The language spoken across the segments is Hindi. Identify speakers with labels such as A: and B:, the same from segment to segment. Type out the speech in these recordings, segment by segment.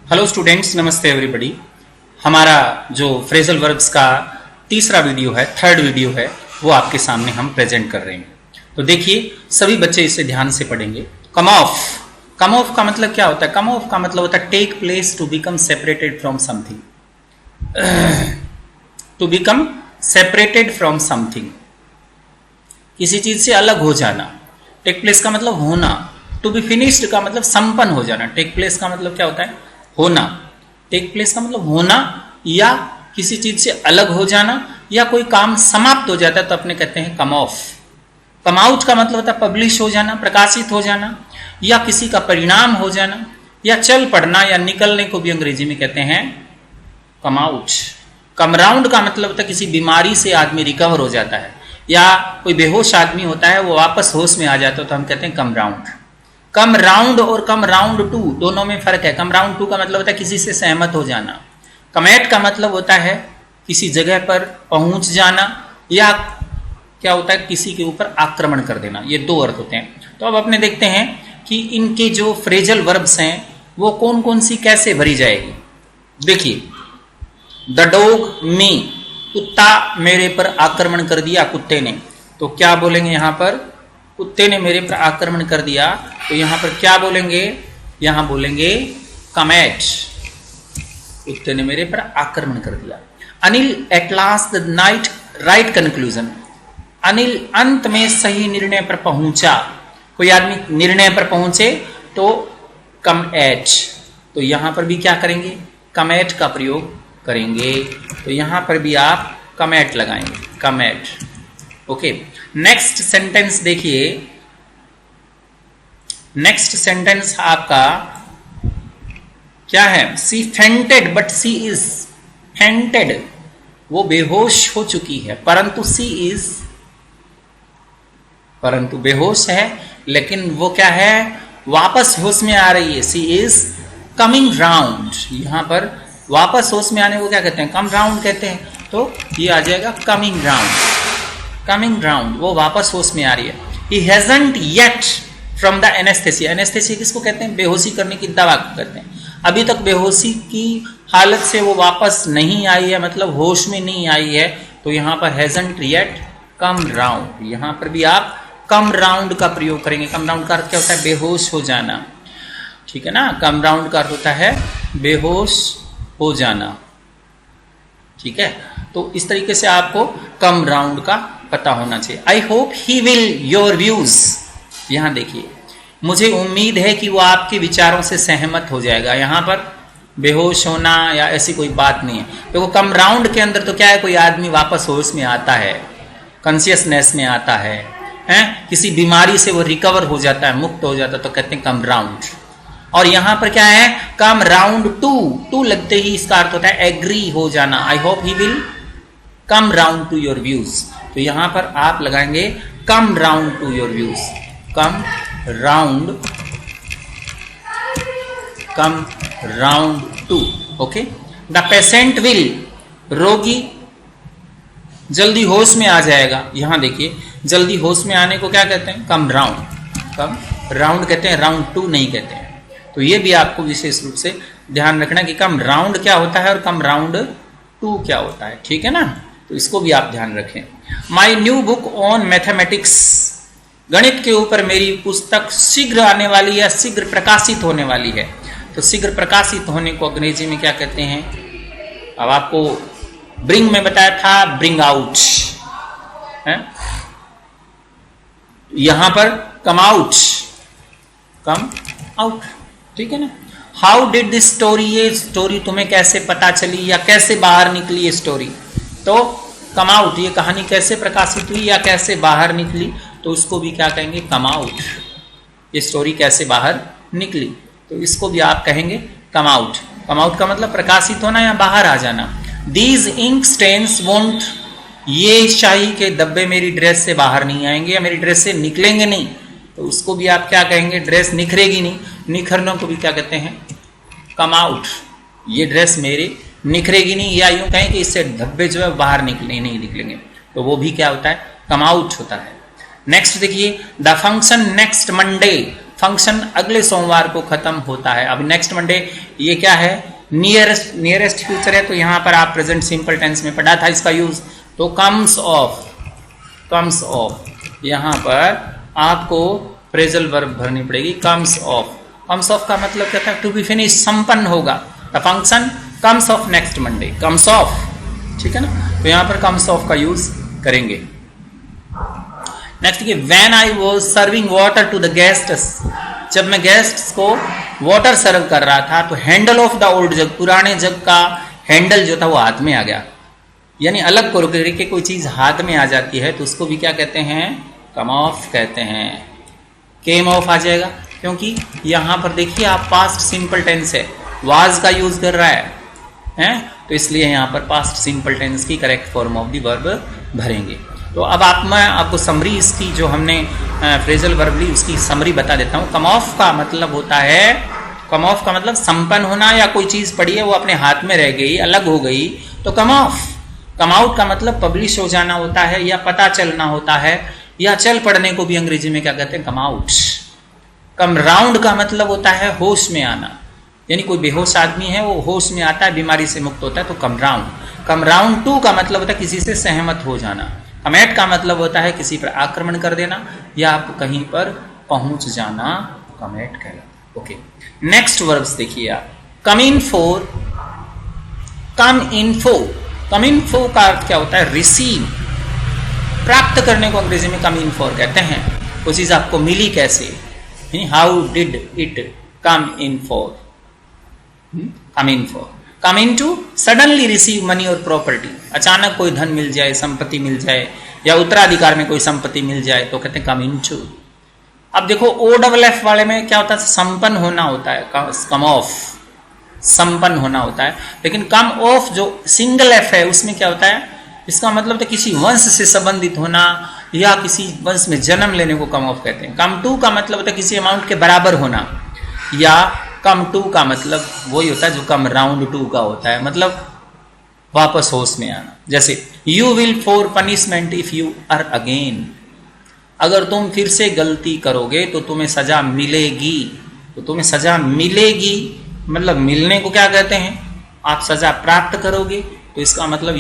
A: हेलो स्टूडेंट्स, नमस्ते एवरीबॉडी। हमारा जो फ्रेजल वर्ब्स का तीसरा वीडियो है, थर्ड वीडियो है, वो आपके सामने हम प्रेजेंट कर रहे हैं। तो देखिए, सभी बच्चे इसे ध्यान से पढ़ेंगे। कम ऑफ, कम ऑफ का मतलब क्या होता है? कम ऑफ का मतलब होता है take place, to become separated from something. To become separated from something, किसी चीज से अलग हो जाना। टेक प्लेस का मतलब होना। टू बी फिनिश्ड का मतलब संपन्न हो जाना। टेक प्लेस का मतलब क्या होता है? होना। टेक प्लेस का मतलब होना या किसी चीज से अलग हो जाना, या कोई काम समाप्त हो जाता है तो अपने कहते हैं कम ऑफ। कम आउट का मतलब होता है पब्लिश हो जाना, प्रकाशित हो जाना, या किसी का परिणाम हो जाना, या चल पड़ना या निकलने को भी अंग्रेजी में कहते हैं कम आउट। कम राउंड का मतलब होता है किसी बीमारी से आदमी रिकवर हो जाता है, या कोई बेहोश आदमी होता है वो वापस होश में आ जाता है तो हम कहते हैं कम राउंड। कम राउंड और कम राउंड टू दोनों में फर्क है। कम राउंड टू का मतलब होता है किसी से सहमत हो जाना। कम एट का मतलब होता है किसी जगह पर पहुंच जाना, या क्या होता है किसी के ऊपर आक्रमण कर देना। ये दो अर्थ होते हैं। तो अब अपने देखते हैं कि इनके जो फ्रेजल वर्ब्स हैं वो कौन कौन सी कैसे भरी जाएगी। देखिए, द डॉग मी, कुत्ता मेरे पर आक्रमण कर दिया, कुत्ते ने। तो क्या बोलेंगे यहां पर? कुत्ते ने मेरे पर आक्रमण कर दिया, तो यहां पर क्या बोलेंगे? यहां बोलेंगे कम एट। कुत्ते ने मेरे पर आक्रमण कर दिया। Anil at last the night right conclusion, Anil अंत में सही निर्णय पर पहुंचा। कोई आदमी निर्णय पर पहुंचे तो कम एट। तो यहां पर भी क्या करेंगे? कम एट का प्रयोग करेंगे। तो यहां पर भी आप कम एट लगाएंगे, come at. Okay, next sentence देखिए। नेक्स्ट सेंटेंस आपका क्या है? She fainted but she is fainted, वो बेहोश हो चुकी है, परंतु सी इज, परंतु बेहोश है लेकिन वो क्या है? वापस होश में आ रही है। सी इज कमिंग राउंड। यहां पर वापस होश में आने को क्या कहते हैं? कम राउंड कहते हैं। तो ये आ जाएगा कमिंग राउंड। कमिंग राउंड, वो वापस होश में आ रही है। He hasn't yet from the anaesthesia. Anaesthesia किसको कहते हैं? बेहोशी करने की दवा को कहते हैं। अभी तक बेहोशी की हालत से वो वापस नहीं आई है, मतलब होश में नहीं आई है। तो यहां पर हैजंट येट कम राउंड, यहां पर भी आप कम राउंड का प्रयोग करेंगे। कम राउंड का अर्थ क्या होता है? बेहोश हो जाना। ठीक है ना? कम राउंड का अर्थ होता है बेहोश हो जाना। ठीक है, तो इस तरीके से आपको कम राउंड का पता होना चाहिए। I hope he will your views, यहां देखिए, मुझे उम्मीद है कि वो आपके विचारों से सहमत हो जाएगा। यहां पर बेहोश होना या ऐसी कोई बात नहीं है। देखो, कम राउंड के अंदर तो क्या है? कोई आदमी वापस होश में आता है, कॉन्शियसनेस में आता है, किसी बीमारी से वो रिकवर हो जाता है, मुक्त हो जाता है, तो कहते हैं कम राउंड। और यहां पर क्या है? कम राउंड टू, टू लगते ही इसका अर्थ होता है एग्री हो जाना। I hope he will come round to your views. तो यहां पर आप लगाएंगे come round to your views. Come round, come round to. Okay, the patient will, रोगी जल्दी होश में आ जाएगा। यहां देखिए, जल्दी होश में आने को क्या कहते हैं? Come round. कम राउंड कहते हैं, राउंड टू नहीं कहते हैं। तो ये भी आपको विशेष रूप से ध्यान रखना कि कम राउंड क्या होता है और कम राउंड टू क्या होता है। ठीक है ना? तो इसको भी आप ध्यान रखें। My new book on mathematics, गणित के ऊपर मेरी पुस्तक शीघ्र आने वाली है, शीघ्र प्रकाशित होने वाली है। तो शीघ्र प्रकाशित होने को अंग्रेजी में क्या कहते हैं? अब आपको ब्रिंग में बताया था, ब्रिंग आउट है। यहां पर कम आउट, कम आउट। ठीक है ना? हाउ डिड दिस स्टोरी, ये स्टोरी तुम्हें कैसे पता चली या कैसे बाहर निकली ये स्टोरी? तो कम आउट, ये कहानी कैसे प्रकाशित हुई या कैसे बाहर निकली, तो उसको भी क्या कहेंगे? Come out. ये स्टोरी कैसे बाहर निकली, तो इसको भी आप कहेंगे कम आउट। कम आउट का मतलब प्रकाशित होना या बाहर आ जाना। दीज इंक स्टेन्स वोंट, ये शाही के धब्बे मेरी ड्रेस से बाहर नहीं आएंगे या मेरी ड्रेस से निकलेंगे नहीं, तो उसको भी आप क्या कहेंगे? ड्रेस निखरेगी नहीं। निखरने को भी क्या कहते हैं? Come out. ये ड्रेस मेरी निखरेगी नहीं, या यूं कहें कि इससे धब्बे जो है बाहर निकले नहीं निकलेंगे, तो वो भी क्या होता है? कम आउट होता है। नेक्स्ट देखिए, the function next Monday function अगले सोमवार को खत्म होता है। अब नेक्स्ट मंडे ये क्या है, नियरेस्ट फ्यूचर है, तो यहां पर आप प्रेजेंट सिंपल टेंस में पढ़ा था इसका यूज। तो कम्स ऑफ यहां पर आपको फ्रेजल वर्ब भरनी पड़ेगी। कम्स ऑफ का मतलब क्या था, टू बी फिनिश, संपन्न होगा। The function comes off next Monday, comes off, ठीक है ना। तो यहां पर कम्स ऑफ का यूज करेंगे। नेक्स्ट देखिए, when I was serving water to the guests, जब मैं गेस्ट्स को वाटर सर्व कर रहा था तो हैंडल ऑफ द ओल्ड जग, पुराने जग का हैंडल जो था वो हाथ में आ गया। यानी अलग करो कि कोई चीज हाथ में आ जाती है तो उसको भी क्या कहते हैं, कम ऑफ कहते हैं। केम ऑफ आ जाएगा, क्योंकि यहां पर देखिए आप पास्ट सिंपल टेंस है, वाज का यूज कर रहा है, तो इसलिए यहां पर पास्ट सिंपल टेंस की correct form of the verb भरेंगे। तो अब मैं आपको समरी इसकी जो हमने फ्रेजल वर्ब ली उसकी समरी बता देता हूं। कम ऑफ का मतलब होता है, कम ऑफ का मतलब संपन्न होना, या कोई चीज पड़ी है वो अपने हाथ में रह गई, अलग हो गई, तो कम ऑफ। कम आउट का मतलब पब्लिश हो जाना होता है, या पता चलना होता है, या चल पड़ने को भी अंग्रेजी में क्या कहते हैं, कम आउट। कम राउंड का मतलब होता है होश में आना, यानी कोई बेहोश आदमी है वो होश में आता है, बीमारी से मुक्त होता है, तो come round. Come round to का मतलब होता है किसी से सहमत हो जाना। कमेट का मतलब होता है किसी पर आक्रमण कर देना या आप कहीं पर पहुंच जाना, कमेट कहलाता। ओके, नेक्स्ट वर्ब्स देखिए आप। कम इन फोर, कम इन फो, कम इन फो का अर्थ क्या होता है, रिसीव, प्राप्त करने को अंग्रेजी में कम इन फॉर कहते हैं। वो चीज आपको मिली कैसे, how did it come in for, come in for. Come in to, suddenly receive money और प्रॉपर्टी, अचानक कोई धन मिल जाए, संपत्ति मिल जाए, या उत्तराधिकार में कोई संपत्ति मिल जाए तो कहते हैं कम इन टू। अब देखो OFF वाले में क्या होता है, संपन्न होना होता है, कम ऑफ, संपन्न होना होता है। लेकिन कम ऑफ जो सिंगल एफ है उसमें क्या होता है, इसका मतलब तो किसी वंश से संबंधित होना या किसी वंश में जन्म लेने को कम ऑफ कहते हैं। कम टू का मतलब होता है किसी अमाउंट के बराबर होना, या कम टू का मतलब वही होता है जो कम राउंड टू का होता है, मतलब वापस होश में आना। जैसे you will for punishment if you are again, अगर तुम फिर से गलती करोगे तो तुम्हें सजा मिलेगी। तो तुम्हें सजा मिलेगी मतलब मिलने को क्या कहते हैं, आप सजा प्राप्त करोगे, तो इसका मतलब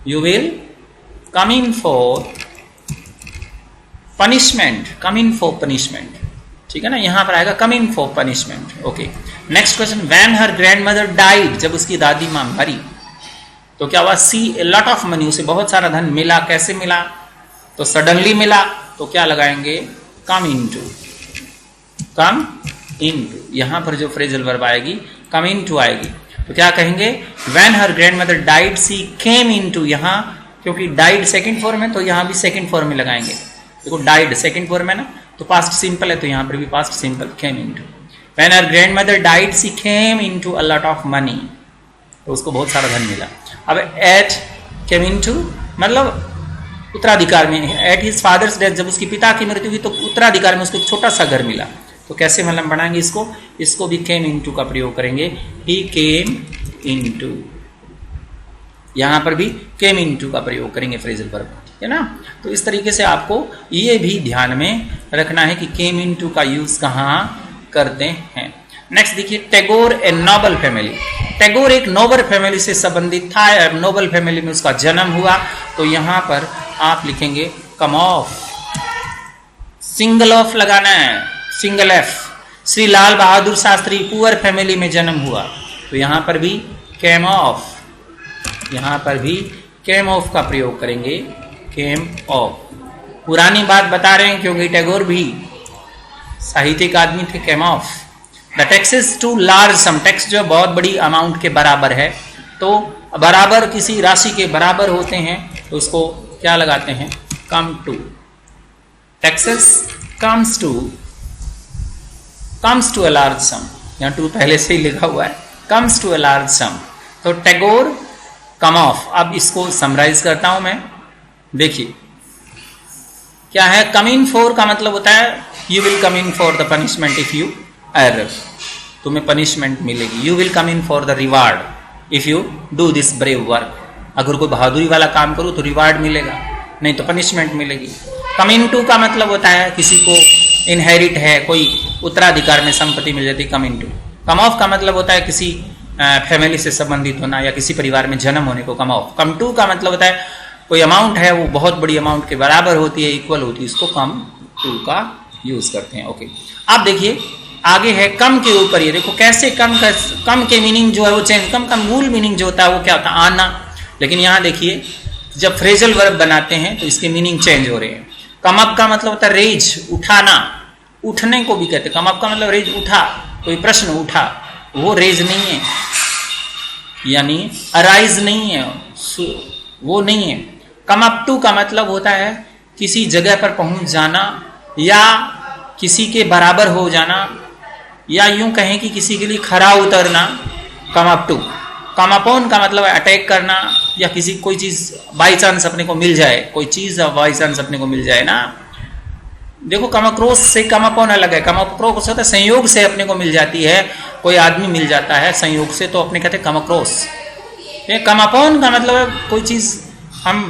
A: you will come in for punishment, come in for punishment, ठीक है ना। यहां पर आएगा come in for punishment. Okay, next question, when her grandmother died, जब उसकी दादी मां मरी तो क्या हुआ, she a lot of money, उसे बहुत सारा धन मिला। कैसे मिला, तो सडनली मिला, तो क्या लगाएंगे, कम in to, come in to. यहां पर जो फ्रेजल वर्ब आएगी कम इन टू आएगी, तो क्या कहेंगे, when her grandmother died she came in to. यहां क्योंकि डाइड सेकंड फॉर्म है तो यहां भी सेकंड फॉर्म में लगाएंगे। देखो डाइड सेकंड फॉर्म है ना, तो पास्ट सिंपल है, तो यहां पर भी past simple, came in to. When her grandmother died she came in to a lot of money, तो उसको बहुत सारा धन मिला। अब एट केम इन टू मतलब उत्तराधिकार में, एट हिज फादर्स डेथ, जब उसकी पिता की मृत्यु हुई तो उत्तराधिकार में उसको एक छोटा सा घर मिला। तो कैसे मतलब बनाएंगे इसको भी केम इन टू का प्रयोग करेंगे, ही केम इन टू। यहां पर भी केम इन टू का प्रयोग करेंगे फ्रेजल वर्ब, ठीक है ना। तो इस तरीके से आपको ये भी ध्यान में रखना है कि केम इन टू का यूज कहां करते हैं। नेक्स्ट देखिए, Tagore a noble family, Tagore एक नोबल फैमिली से संबंधित था, नोबल फैमिली में उसका जन्म हुआ, तो यहां पर आप लिखेंगे कम ऑफ, सिंगल ऑफ लगाना है, single F. Shri Lal Bahadur Shastri poor family में जन्म हुआ, तो यहां पर भी केम ऑफ, यहां पर भी केम ऑफ का प्रयोग करेंगे, केम ऑफ। पुरानी बात बता रहे हैं क्योंकि टैगोर भी साहित्यिक आदमी थे, came off. The taxes to large sum, tax जो बहुत बड़ी अमाउंट के बराबर है, तो बराबर किसी राशि के बराबर होते हैं तो उसको क्या लगाते हैं, come to. Taxes comes to a large sum, यहाँ टू पहले से ही लिखा हुआ है, comes to a large sum, तो टैगोर कम ऑफ। अब इसको समराइज करता हूं मैं, देखिए क्या है, कम इन फॉर का मतलब होता है you will come in for the punishment if you err, तुम्हें पनिशमेंट मिलेगी। You will come in for the reward if you do this brave work, अगर कोई बहादुरी वाला काम करो तो रिवार्ड मिलेगा, नहीं तो पनिशमेंट मिलेगी। कम इन टू का मतलब होता है किसी को इनहेरिट है, कोई उत्तराधिकार में संपत्ति मिल जाती, कम इनटू। कम ऑफ का मतलब होता है किसी फैमिली से संबंधित होना या किसी परिवार में जन्म होने को कम ऑफ। कम टू का मतलब होता है कोई अमाउंट है वो बहुत बड़ी अमाउंट के बराबर होती है, इक्वल होती है, इसको कम टू का यूज करते हैं। ओके, आप देखिए आगे है कम के ऊपर, ये देखो कैसे कम के मीनिंग जो है वो चेंज, कम का मूल मीनिंग जो होता है वो क्या होता है, आना। लेकिन यहाँ देखिए जब फ्रेजल वर्ब बनाते हैं तो इसके मीनिंग चेंज हो रहे हैं। कम अप का मतलब होता है रेज, उठाना, उठने को भी कहते हैं। कम अप का मतलब रेज, उठा, कोई प्रश्न उठा, वो रेज नहीं है, यानी अराइज नहीं है, वो नहीं है। कम अप टू का मतलब होता है किसी जगह पर पहुंच जाना या किसी के बराबर हो जाना, या यूं कहें कि किसी के लिए खरा उतरना, come up to. Come upon का मतलब है अटैक करना, या किसी कोई चीज बाई चांस अपने को मिल जाए, कोई चीज बाई चांस अपने को मिल जाए ना। देखो कम अक्रॉस से कम अपॉन अलग है। कम अक्रॉस होता है संयोग से अपने को मिल जाती है, कोई आदमी मिल जाता है संयोग से, तो अपने कहते हैं कम अक्रॉस। कम अपॉन का मतलब है कोई चीज हम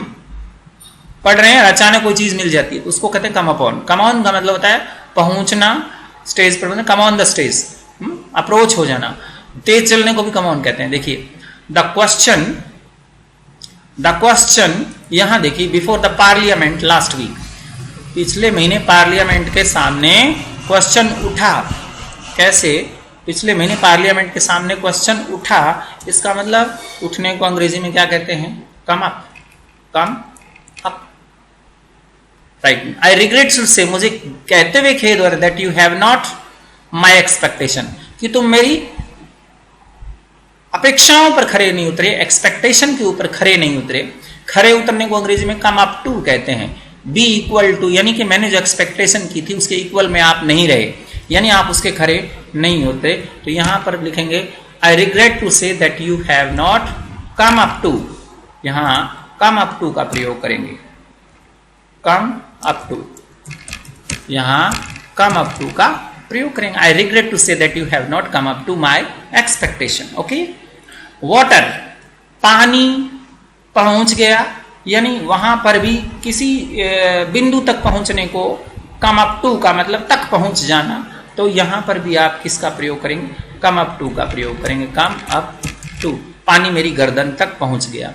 A: पढ़ रहे हैं, अचानक कोई चीज मिल जाती है तो उसको कहते हैं कम अपॉन। कम ऑन का मतलब होता है पहुंचना, स्टेज पर, come on the stage, approach हो जाना। तेज चलने को भी कम ऑन कहते हैं। देखिए द क्वेश्चन यहां देखिए, before the parliament last week, पिछले महीने पार्लियामेंट के सामने क्वेश्चन उठा। कैसे? पिछले महीने पार्लियामेंट के सामने क्वेश्चन उठा, इसका मतलब उठने को अंग्रेजी में क्या कहते हैं, come up, come up, right. I regret to say, मुझे कहते हुए खेद हो रहा है, that you have not my expectation, कि तुम मेरी अपेक्षाओं पर खरे नहीं उतरे, एक्सपेक्टेशन के ऊपर खरे नहीं उतरे। खरे उतरने को अंग्रेजी में कम अप टू कहते हैं। बी इक्वल टू, यानी कि मैंने जो एक्सपेक्टेशन की थी उसके इक्वल में आप नहीं रहे, यानी आप उसके खरे नहीं होते। तो यहां पर लिखेंगे I regret to say that you have not come up to. यहां कम अप टू का प्रयोग करेंगे, कम अप टू, यहां कम अप टू का प्रयोग करेंगे। I regret to say that you have not come up to my expectation. Okay. Water, पानी पहुंच गया, यानी वहां पर भी किसी बिंदु तक पहुंचने को कम अप टू का मतलब तक पहुंच जाना, तो यहां पर भी आप किसका प्रयोग करेंगे, कम अप टू का प्रयोग करेंगे, कम अप टू। पानी मेरी गर्दन तक पहुंच गया।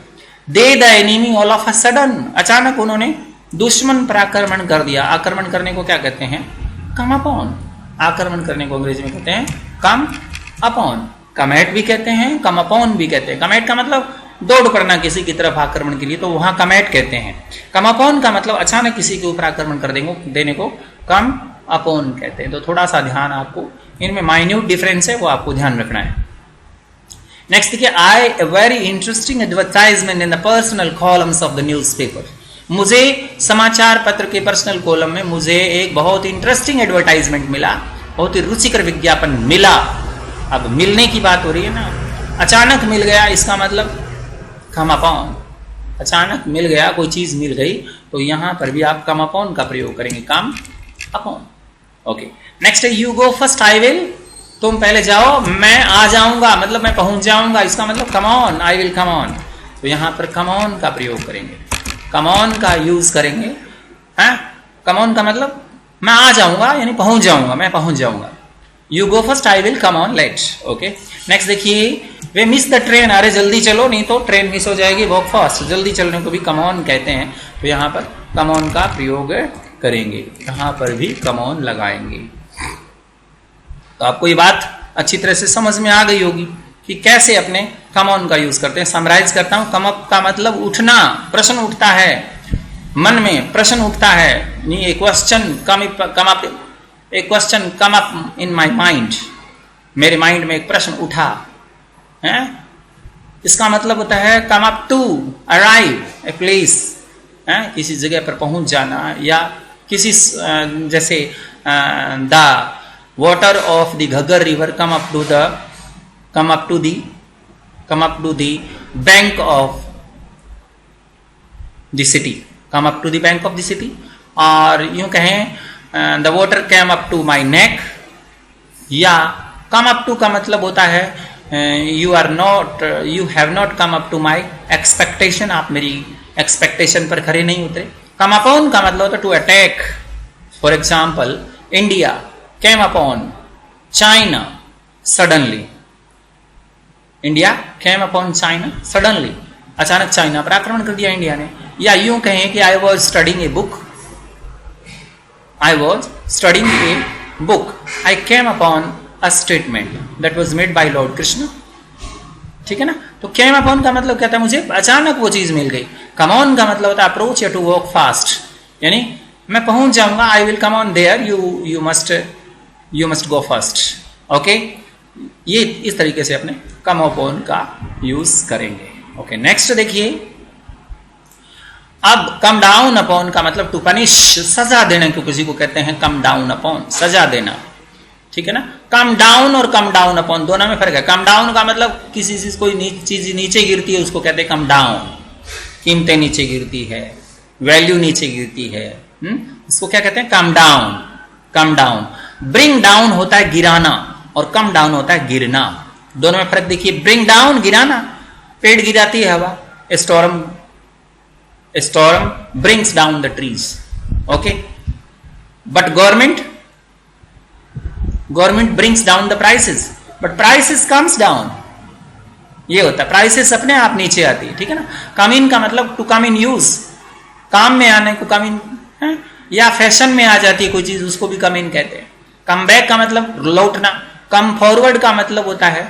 A: They the enemy all of a sudden, अचानक उन्होंने दुश्मन पर आक्रमण कर दिया। आक्रमण करने को क्या कहते हैं, कम अपॉन। आक्रमण करने को अंग्रेजी में कहते हैं कम अपॉन। कमेट भी कहते हैं, कम अपॉन भी कहते हैं। कमेट का मतलब दौड़ पड़ना किसी की तरफ आक्रमण के लिए, तो वहां कमेट कहते हैं। कम अपॉन का मतलब अचानक किसी के ऊपर आक्रमण कर देने को कम अपॉन कहते हैं। तो थोड़ा सा ध्यान, आपको इनमें माइन्यूट डिफरेंस है, वो आपको ध्यान रखना है। नेक्स्ट देखिए, I a very interesting advertisement in the personal columns of the newspaper. मुझे समाचार पत्र के पर्सनल कॉलम में मुझे एक बहुत इंटरेस्टिंग एडवर्टाइजमेंट मिला, बहुत ही रुचिकर विज्ञापन मिला। अब मिलने की बात हो रही है ना, अचानक मिल गया, इसका मतलब कम अपॉन। अचानक मिल गया, कोई चीज मिल गई, तो यहां पर भी आप कम अपॉन का प्रयोग करेंगे, कम अपॉन। ओके। नेक्स्ट है you go first I will, तुम पहले जाओ मैं आ जाऊंगा, मतलब मैं पहुंच जाऊंगा, इसका मतलब come on, I will come on. तो यहां पर कम ऑन का प्रयोग करेंगे, कम ऑन का यूज करेंगे। कम ऑन का मतलब मैं आ जाऊंगा, यानी पहुंच जाऊंगा, मैं पहुंच जाऊंगा। You go first I will come on late. Okay. Next देखिए, वे मिस द ट्रेन, अरे जल्दी चलो नहीं तो ट्रेन मिस हो जाएगी, वॉक फास्ट। जल्दी चलने को भी कम ऑन कहते हैं, तो यहाँ पर कम ऑन का प्रयोग करेंगे, यहाँ पर भी कम ऑन लगाएंगे। तो आपको ये बात अच्छी तरह से समझ में आ गई होगी कि कैसे अपने कम ऑन का यूज करते हैं। समराइज करता हूं, कम अप का मतलब उठना, प्रश्न उठता है मन में, प्रश्न उठता है, नहीं a question come up, a question come up in my mind, मेरे माइंड में एक प्रश्न उठा है। इसका मतलब होता है come up to, arrive a place, किसी जगह पर पहुंच जाना, या किसी जैसे the water of the Ghaggar river come up to the bank of the city, come up to the bank of the city. और यूं कहें the water came up to my neck, या कम अप टू का मतलब होता है you have not come up to my expectation, आप मेरी एक्सपेक्टेशन पर खरे नहीं उतरे। कम अपॉन का मतलब होता है to attack. For example, India came upon China suddenly. India came upon China suddenly, अचानक चाइना पर आक्रमण कर दिया इंडिया ने। या यूं कहें कि I was studying a book, I was studying a book, I came upon a statement that was made by Lord Krishna. ठीक है ना। तो केम अपॉन का मतलब कहता है मुझे अचानक वो चीज मिल गई। कम ऑन का मतलब होता है अप्रोच या टू वॉक फास्ट, यानी मैं पहुंच जाऊंगा, आई will come on their, you must go first. Okay, ये इस तरीके से अपने कम अपॉन का यूज करेंगे। ओके, नेक्स्ट देखिए, अब कम डाउन अपॉन का मतलब टू पनिश, सजा देने को किसी को कहते हैं कम डाउन अपॉन, सजा देना। ठीक है ना। कम डाउन और कम डाउन अपॉन दोनों में फर्क है। कम डाउन का मतलब किसी चीज कोई चीज नीचे गिरती है उसको कहते हैं कम डाउन, कीमतें नीचे गिरती है, वैल्यू नीचे गिरती है, उसको क्या कहते हैं come down. Come down. Bring down होता है गिराना और कम डाउन होता है गिरना, दोनों में फर्क देखिए। ब्रिंग डाउन गिराना, पेड़ गिराती है हवा, storm brings down the trees. Okay, but government brings down the prices, but prices comes down, ये होता है, प्राइसेस अपने आप नीचे आती है। ठीक है ना। कम इन का मतलब टू कम इन यूज, काम में आने को कम इन है? या फैशन में आ जाती है कोई चीज, उसको भी कम इन कहते हैं। कम बैक का मतलब लौटना। कम फॉरवर्ड का मतलब होता है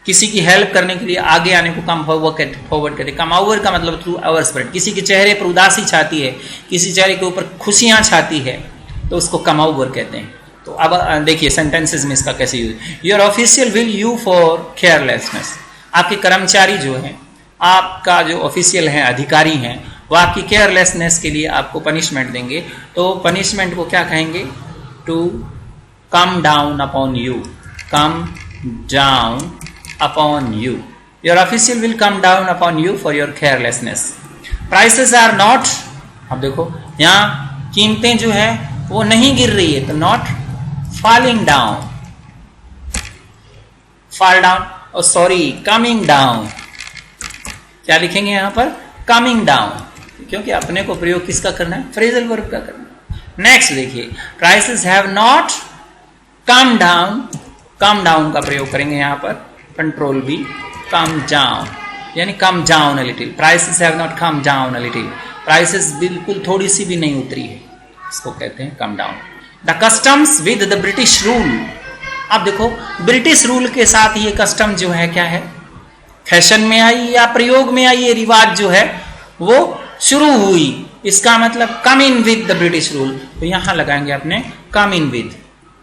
A: किसी की हेल्प करने के लिए आगे आने को कम फॉरवर्ड कहते हैं। कम ओवर का मतलब थ्रू आवर स्प्रेड, किसी के चेहरे पर उदासी छाती है, किसी चेहरे के ऊपर खुशियां छाती है, तो उसको कम ओवर कहते हैं। तो अब देखिए सेंटेंसेस में इसका कैसे use. Your official will you for carelessness, आपके कर्मचारी जो हैं, आपका जो ऑफिशियल हैं, अधिकारी हैं, वो आपकी केयरलेसनेस के लिए आपको पनिशमेंट देंगे। तो पनिशमेंट को क्या कहेंगे, to come down upon you, come down upon you. Your official will come down upon you for your carelessness. Prices are not, अब देखो यहाँ कीमतें जो है वो नहीं गिर रही है, तो not falling down, fall down, और सॉरी कमिंग डाउन, क्या लिखेंगे यहां पर कमिंग डाउन, क्योंकि अपने को प्रयोग किसका करना है, फ्रेजल वर्ब का करना है। नेक्स्ट देखिए, prices have not come down, come down का प्रयोग करेंगे यहां पर, कंट्रोल बी, कम डाउन, यानी come down a little. Prices have not come down a little, prices बिल्कुल थोड़ी सी भी नहीं उतरी है, इसको कहते हैं come down. The customs with the British rule, अब देखो ब्रिटिश रूल के साथ ये कस्टम जो है क्या है, फैशन में आई या प्रयोग में आई, ये रिवाज जो है वो शुरू हुई, इसका मतलब come in with the British rule, तो यहां लगाएंगे अपने कम इन विद,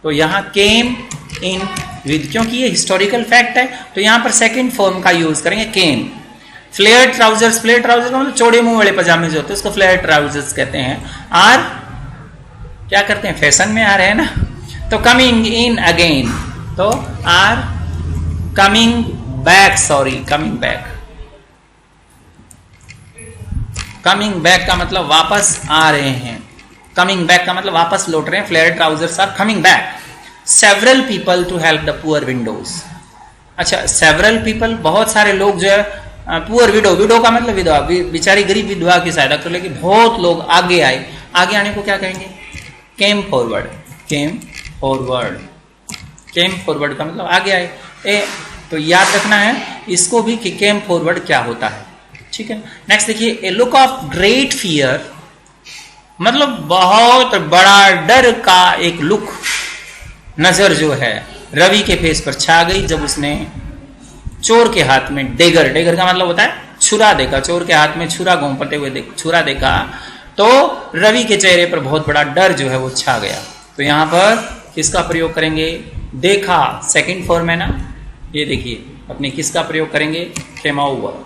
A: तो यहां केम इन विद, क्योंकि ये हिस्टोरिकल फैक्ट है, तो यहां पर सेकंड फॉर्म का यूज करेंगे केम। फ्लेयर ट्राउजर्स, फ्लेयर ट्राउजर्स का मतलब चौड़े मुंह वाले पजामे जो होते हैं उसको फ्लेयर ट्राउजर्स कहते हैं। आर क्या करते हैं, फैशन में आ रहे हैं ना, तो कमिंग इन अगेन, तो are coming back, sorry coming back, coming back का मतलब वापस आ रहे हैं, कमिंग बैक का मतलब वापस लौट रहे हैं, flare trousers are coming back. Several people to help the poor widows, अच्छा सेवरल पीपल, बहुत सारे लोग जो है, पुअर विडो, विडो का मतलब विधवा, बेचारी गरीब विधवा की सहायता कर, लेकिन बहुत लोग आगे आए, आगे आने को क्या कहेंगे, came forward, came forward, came forward का मतलब आगे आए। तो याद रखना है इसको भी कि केम फॉरवर्ड क्या होता है। ठीक है। नेक्स्ट देखिए, ए लुक ऑफ ग्रेट फियर, मतलब बहुत बड़ा डर का एक लुक, नजर जो है रवि के फेस पर छा गई जब उसने चोर के हाथ में डेगर, डेगर का मतलब होता है छुरा देखा, चोर के हाथ में छुरा घोंपते हुए छुरा देखा, तो रवि के चेहरे पर बहुत बड़ा डर जो है वो छा गया। तो यहां पर किसका प्रयोग करेंगे, देखा, सेकंड फॉर्म है ना, ये देखिए अपने किसका प्रयोग करेंगे, केम ओवर,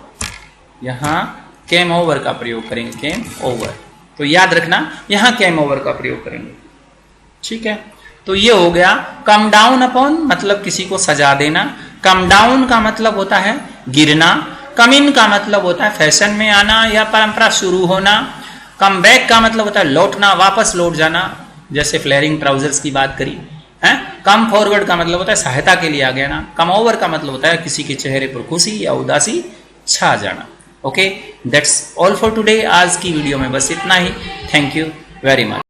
A: यहां केम ओवर का प्रयोग करेंगे, केम ओवर, तो याद रखना यहां केम ओवर का प्रयोग करेंगे। ठीक है। तो ये हो गया कम डाउन अपॉन, मतलब किसी को सजा देना, कम डाउन का मतलब होता है गिरना, कम इन का मतलब होता है फैशन में आना या परंपरा शुरू होना, कम बैक का मतलब होता है लौटना, वापस लौट जाना, जैसे फ्लेयरिंग ट्राउजर्स की बात करी है। कम फॉरवर्ड का मतलब होता है सहायता के लिए आ गया ना, कम ओवर का मतलब होता है किसी के चेहरे पर खुशी या उदासी छा जाना। Okay, that's all for today, आज की वीडियो में बस इतना ही। Thank you very much.